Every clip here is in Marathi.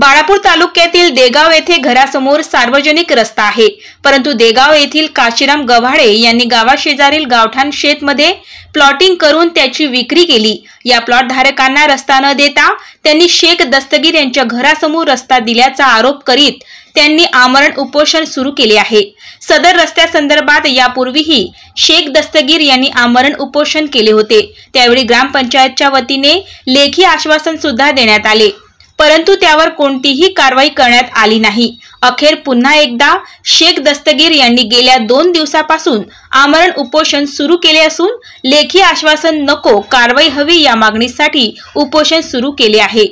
बाळापूर तालुक्यातील देगाव येथे घरासमोर सार्वजनिक रस्ता आहे, परंतु देगाव येथील काशीराम गव्हाडे यांनी गावाशेजारील गावठाण शेतमध्ये प्लॉटिंग करून त्याची विक्री केली। या प्लॉट धारकांना रस्ता न देता त्यांनी शेख दस्तगीर यांच्या घरासमोर रस्ता दिल्याचा आरोप करीत त्यांनी आमरण उपोषण सुरू केले आहे। सदर रस्त्यासंदर्भात यापूर्वीही शेख दस्तगीर यांनी आमरण उपोषण केले होते, त्यावेळी ग्रामपंचायतच्या वतीने लेखी आश्वासन सुद्धा देण्यात आले, परंतु त्यावर कोणतीही कारवाई करण्यात आली नाही। अखेर पुन्हा एकदा शेख दस्तगीर यांनी गेल्या 2 दिवसापासून आमरण उपोषण सुरू केले असून लेखी आश्वासन नको, कारवाई हवी या मागणीसाठी उपोषण सुरू केले आहे।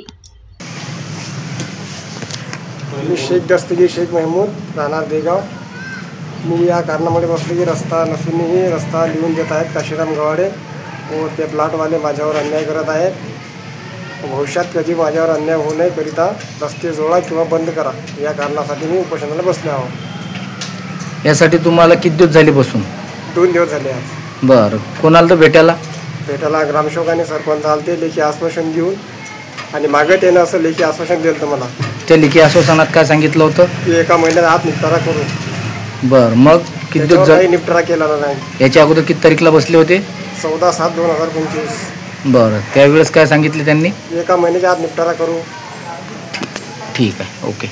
शेख दस्तगीर शेख महमूद राहणार देगाव। मी या कारणामुळे बसलो की रस्ता नसूनही रस्ता लिहून देत आहेत काशीराम गव्हाडे व ते प्लॉटवाले माझ्यावर अन्याय करत आहेत। भविष्यात कधी माझ्यावर अन्याय होऊ नये करिता रस्ते जोडा किंवा बंद करा, या कारणासाठी मी उपोषणाला बसलो आहोत। यासाठी तुम्हाला किती दिवस झाले बसून? 2 दिवस झाले आज। बरं, कोणाला तर भेटायला ग्रामसेवकाने सरपंच आलते लेखी आश्वासन देऊन आणि मागे त्यानं असं लेखी आश्वासन दिलं मला। त्या लेखी आश्वासनात काय सांगितलं होतं की 1 महिन्यात आत निपटारा करू। बरं, मग किती दिवस झाले निपटारा केला नाही? याच्या अगोदर किती तारीखला बसले होते? 14/7/2025। बरं, त्यावेळेस काय सांगितले त्यांनी? 1 महिन्याच्या आत निपटारा करू। ठीक आहे, ओके।